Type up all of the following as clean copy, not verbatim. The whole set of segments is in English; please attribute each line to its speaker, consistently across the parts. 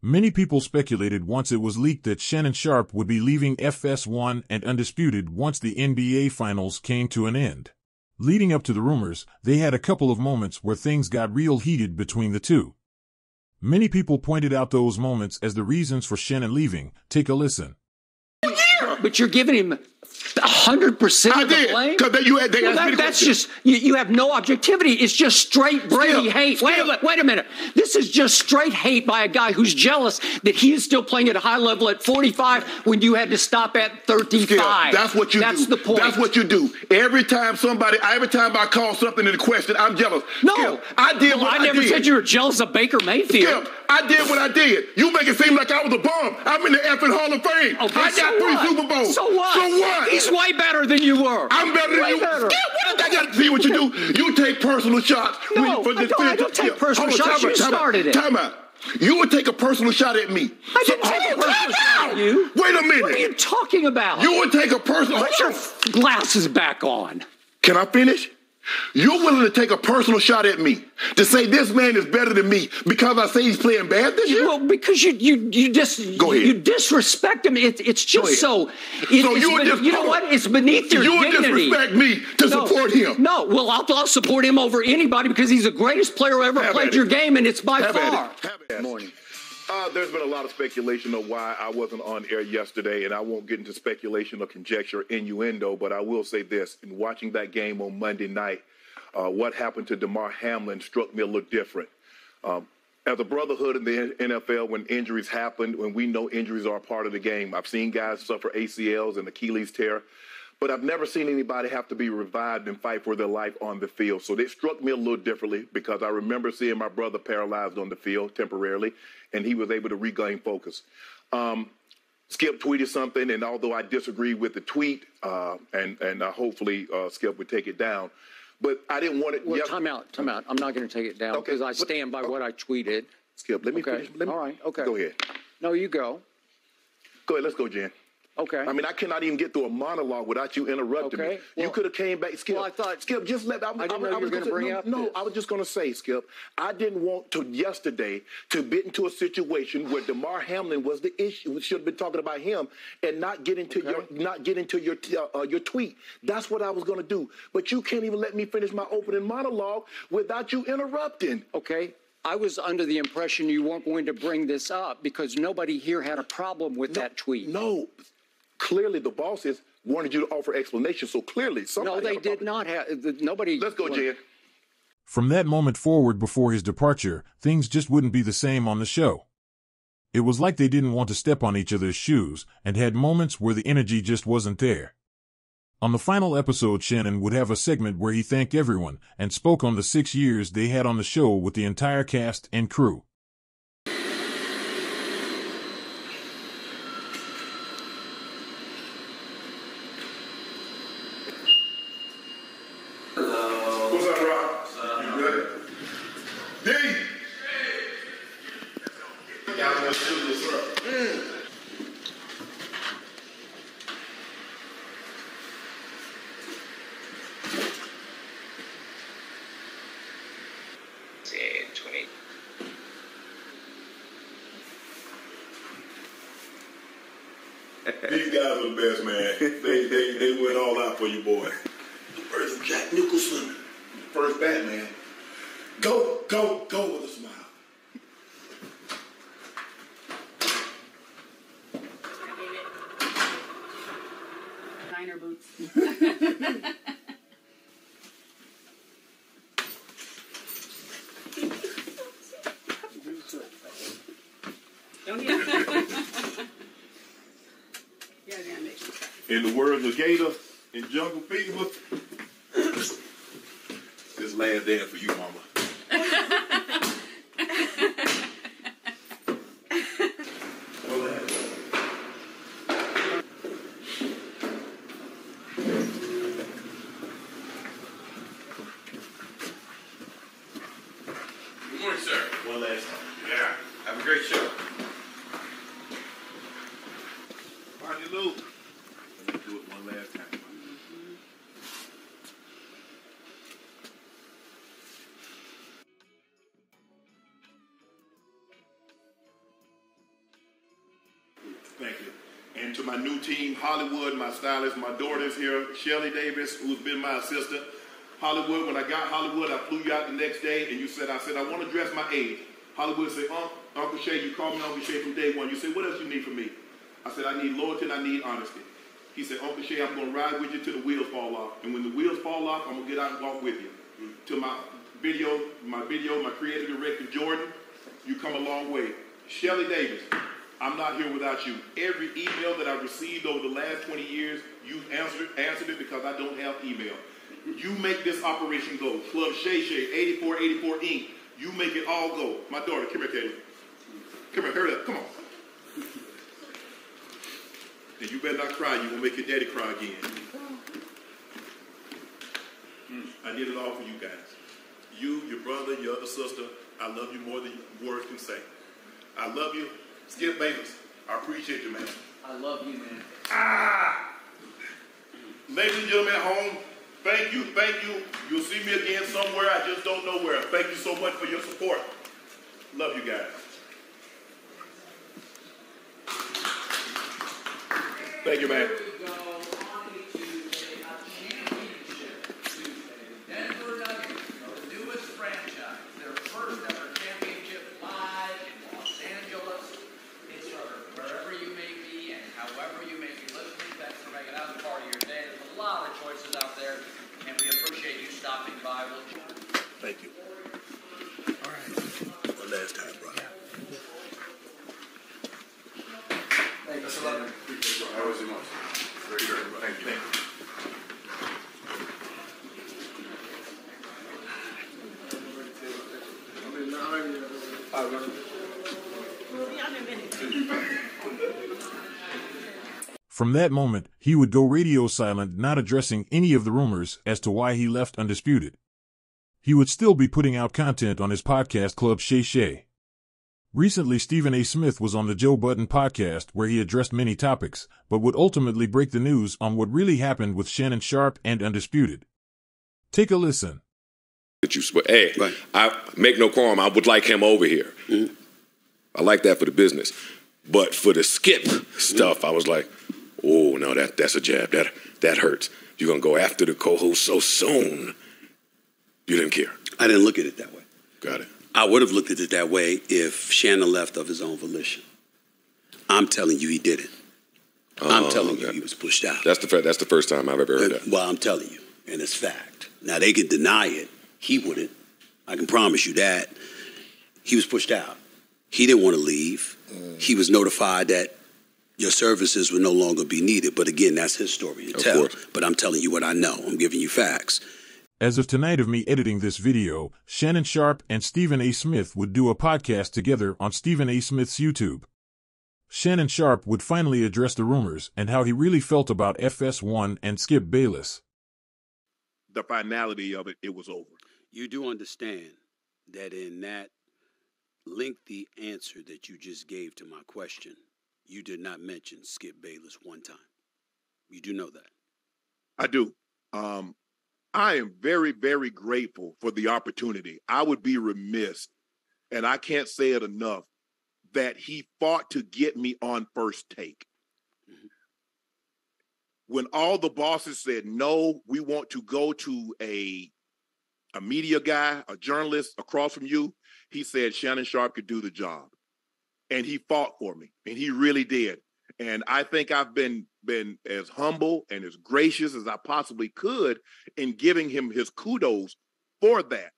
Speaker 1: Many people speculated once it was leaked that Shannon Sharpe would be leaving FS1 and Undisputed once the NBA Finals came to an end. Leading up to the rumors, they had a couple of moments where things got real heated between the two. Many people pointed out those moments as the reasons for Shannon leaving. Take a listen.
Speaker 2: But you're giving him 100% of the blame? That's just, you have no objectivity. It's just straight Brady hate. Wait a minute. This is just straight hate by a guy who's jealous that he is still playing at a high level at 45 when you had to stop at 35.
Speaker 3: That's what you do.
Speaker 2: That's the point.
Speaker 3: That's what you do. Every time I call something into question, I'm jealous.
Speaker 2: No.
Speaker 3: Skip, I
Speaker 2: never said you were jealous of Baker Mayfield.
Speaker 3: Skip, I did what I did. You make it seem like I was a bum. I'm in the effing Hall of Fame.
Speaker 2: Okay,
Speaker 3: I got 3 Super Bowls.
Speaker 2: So what?
Speaker 3: So what?
Speaker 2: He's way better than you were.
Speaker 3: I'm better than you.
Speaker 2: Better.
Speaker 3: Skip, I got to see what you do. You take personal shots.
Speaker 2: No, I don't take personal shots. You started it.
Speaker 3: Time out. You would take a personal shot at me.
Speaker 2: I didn't take a personal shot at you.
Speaker 3: Wait a minute.
Speaker 2: What are you talking about?
Speaker 3: You would take a personal...
Speaker 2: Put your glasses back on.
Speaker 3: Can I finish? You're willing to take a personal shot at me to say this man is better than me because I say he's playing bad this year?
Speaker 2: Well, because you disrespect him. It's just so. You know what? It's beneath your dignity.
Speaker 3: You would disrespect me to support him.
Speaker 2: No, well, I'll support him over anybody because he's the greatest player who ever played your game, and it's by far.
Speaker 3: Good morning. There's been a lot of speculation of why I wasn't on air yesterday, and I won't get into speculation or conjecture or innuendo, but I will say this. In watching that game on Monday night, what happened to Damar Hamlin struck me a little different. As a brotherhood in the NFL, when injuries happen, when we know injuries are a part of the game, I've seen guys suffer ACLs and Achilles tear, but I've never seen anybody have to be revived and fight for their life on the field. So it struck me a little differently because I remember seeing my brother paralyzed on the field temporarily, and he was able to regain focus. Skip tweeted something, and although I disagree with the tweet, and hopefully Skip would take it down, but I didn't want it.
Speaker 2: Well, time out. I'm not going to take it down because I stand by what I tweeted.
Speaker 3: Skip, let me finish.
Speaker 2: All right, okay.
Speaker 3: Go ahead.
Speaker 2: No, you go.
Speaker 3: Go ahead, let's go, Jen.
Speaker 2: Okay.
Speaker 3: I mean, I cannot even get through a monologue without you interrupting me. Well, you could have came back. Skip,
Speaker 2: well, I thought,
Speaker 3: Skip, just let...
Speaker 2: I didn't know you were going to bring up this.
Speaker 3: I was just going to say, Skip, I didn't want to yesterday to get into a situation where Damar Hamlin was the issue. We should have been talking about him and not get into your tweet. That's what I was going to do. But you can't even let me finish my opening monologue without you interrupting.
Speaker 2: Okay. I was under the impression you weren't going to bring this up because nobody here had a problem with that tweet.
Speaker 3: No. Clearly, the bosses wanted you to offer explanation, so clearly somebody...
Speaker 2: No, they did not have... Nobody...
Speaker 3: Let's go, Jen.
Speaker 1: From that moment forward before his departure, things just wouldn't be the same on the show. It was like they didn't want to step on each other's shoes and had moments where the energy just wasn't there. On the final episode, Shannon would have a segment where he thanked everyone and spoke on the 6 years they had on the show with the entire cast and crew.
Speaker 3: What's up, Rob? You good? D! These guys are the best, man. They went all out for you, boy. The birth of Jack Nicholson. First Batman. Go with a smile.
Speaker 4: Designer boots.
Speaker 3: In the words of Gator in Jungle Fever, this last dance for you, mama.
Speaker 5: Good morning, sir.
Speaker 3: One last time.
Speaker 5: Yeah. Have a great show.
Speaker 3: Party Lou. Let me do it one last time. Thank you. And to my new team, Hollywood, my stylist, my daughter's here, Shelly Davis, who's been my assistant. Hollywood, when I got Hollywood, I flew you out the next day, and I said, I want to dress my age. Hollywood said, Uncle Shay, you called me Uncle Shay from day one. You said, what else you need from me? I said, I need loyalty and I need honesty. He said, Uncle Shay, I'm going to ride with you till the wheels fall off. And when the wheels fall off, I'm going to get out and walk with you. To my creative director, Jordan, you come a long way. Shelly Davis, I'm not here without you. Every email that I've received over the last 20 years, you answered it because I don't have email. You make this operation go. Club Shay Shay, 8484 Inc. You make it all go. My daughter, come here, Katie. Come here, hurry up, come on. And you better not cry. You're going to make your daddy cry again. I did it all for you guys. You, your brother, your other sister. I love you more than words can say. I love you. Skip Bayless, I appreciate you, man.
Speaker 2: I love you, man.
Speaker 3: Ladies and gentlemen at home, thank you, thank you. You'll see me again somewhere. I just don't know where. Thank you so much for your support. Love you guys. Thank you, man.
Speaker 2: Here we go. Hockey Tuesday, a championship Tuesday. Denver Nuggets, the newest franchise, their first ever championship live in Los Angeles. It's wherever you may be and however you may be listening. Thanks for making us part of your day. There's a lot of choices out there, and we appreciate you stopping by.
Speaker 3: Thank you. All right. One last time, brother.
Speaker 2: Thank you, sir.
Speaker 3: How was your month? Very good. Thank you.
Speaker 1: From that moment, he would go radio silent, not addressing any of the rumors as to why he left Undisputed. He would still be putting out content on his podcast Club Shay Shay. Recently, Stephen A. Smith was on the Joe Budden podcast where he addressed many topics, but would ultimately break the news on what really happened with Shannon Sharpe and Undisputed. Take a listen.
Speaker 6: Hey, right. I make no qualm. I would like him over here. Mm-hmm. I like that for the business. But for the Skip stuff, I was like, oh, no, that's a jab. That hurts. You're going to go after the co-host so soon. You didn't care.
Speaker 7: I didn't look at it that way.
Speaker 6: Got it.
Speaker 7: I would have looked at it that way if Shannon left of his own volition. I'm telling you he didn't. I'm telling you he was pushed out.
Speaker 6: That's the first time I've ever heard that.
Speaker 7: Well, I'm telling you, and it's fact. Now, they could deny it. He wouldn't. I can promise you that. He was pushed out. He didn't want to leave. He was notified that your services would no longer be needed. But again, that's his story to tell.
Speaker 6: Course.
Speaker 7: But I'm telling you what I know. I'm giving you facts.
Speaker 1: As of tonight of me editing this video, Shannon Sharpe and Stephen A. Smith would do a podcast together on Stephen A. Smith's YouTube. Shannon Sharpe would finally address the rumors and how he really felt about FS1 and Skip Bayless.
Speaker 3: The finality of it, it was over.
Speaker 7: You do understand that in that lengthy answer that you just gave to my question, you did not mention Skip Bayless one time. You do know that.
Speaker 3: I do. I am very, very grateful for the opportunity. I would be remiss, and I can't say it enough, that he fought to get me on First Take. Mm-hmm. When all the bosses said, no, we want to go to a media guy, a journalist across from you, he said Shannon Sharpe could do the job. And he fought for me, and he really did. And I think I've been as humble and as gracious as I possibly could in giving him his kudos for that.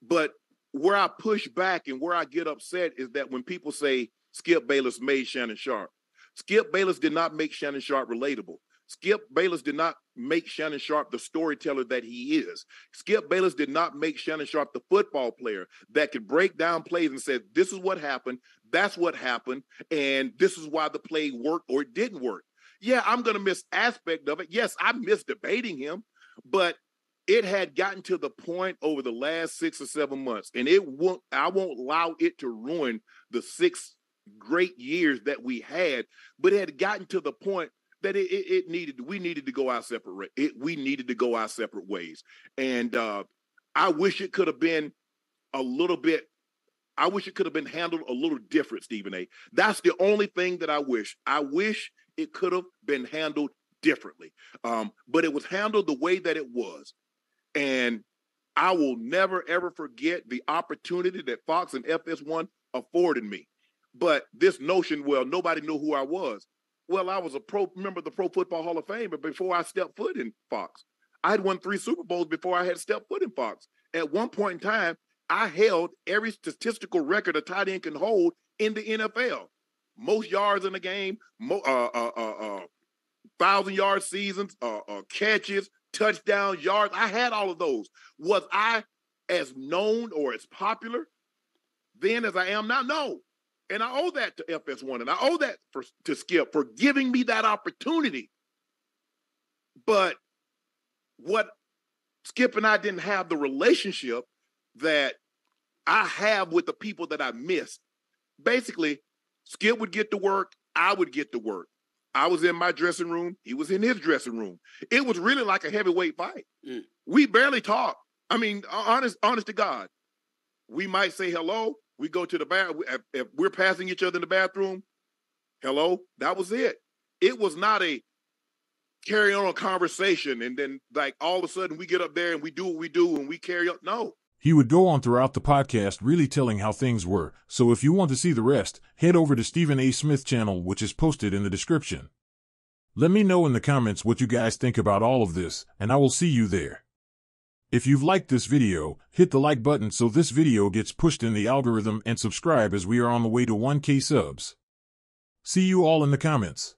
Speaker 3: But where I push back and where I get upset is that when people say Skip Bayless made Shannon Sharpe, Skip Bayless did not make Shannon Sharpe relatable. Skip Bayless did not make Shannon Sharpe the storyteller that he is. Skip Bayless did not make Shannon Sharpe the football player that could break down plays and say, this is what happened, that's what happened, and this is why the play worked or it didn't work. Yeah, I'm going to miss aspect of it. Yes, I miss debating him, but it had gotten to the point over the last 6 or 7 months, and I won't allow it to ruin the 6 great years that we had, but it had gotten to the point that we needed to go our separate ways. And I wish it could have been a little bit I wish it could have been handled a little different, Stephen A. That's the only thing that I wish. I wish it could have been handled differently. But it was handled the way that it was. And I will never, ever forget the opportunity that Fox and FS1 afforded me. But this notion, well, nobody knew who I was. Well, I was a member of the Pro Football Hall of Fame, but before I stepped foot in Fox, I had won 3 Super Bowls before I had stepped foot in Fox. At one point in time, I held every statistical record a tight end can hold in the NFL. Most yards in a game, 1,000-yard seasons, catches, touchdowns, yards. I had all of those. Was I as known or as popular then as I am now? No. And I owe that to FS1, and I owe that to Skip for giving me that opportunity. But what Skip and I didn't have the relationship that I have with the people that I missed. Basically, Skip would get to work, I would get to work. I was in my dressing room, he was in his dressing room. It was really like a heavyweight fight. We barely talked. I mean, honest to God. We might say hello. We go to the bathroom. If we're passing each other in the bathroom, hello, that was it. It was not a carry on a conversation and then like all of a sudden we get up there and we do what we do and we carry on. No.
Speaker 1: He would go on throughout the podcast really telling how things were, so if you want to see the rest, head over to Stephen A. Smith channel, which is posted in the description. Let me know in the comments what you guys think about all of this, and I will see you there. If you've liked this video, hit the like button so this video gets pushed in the algorithm and subscribe as we are on the way to 1K subs. See you all in the comments.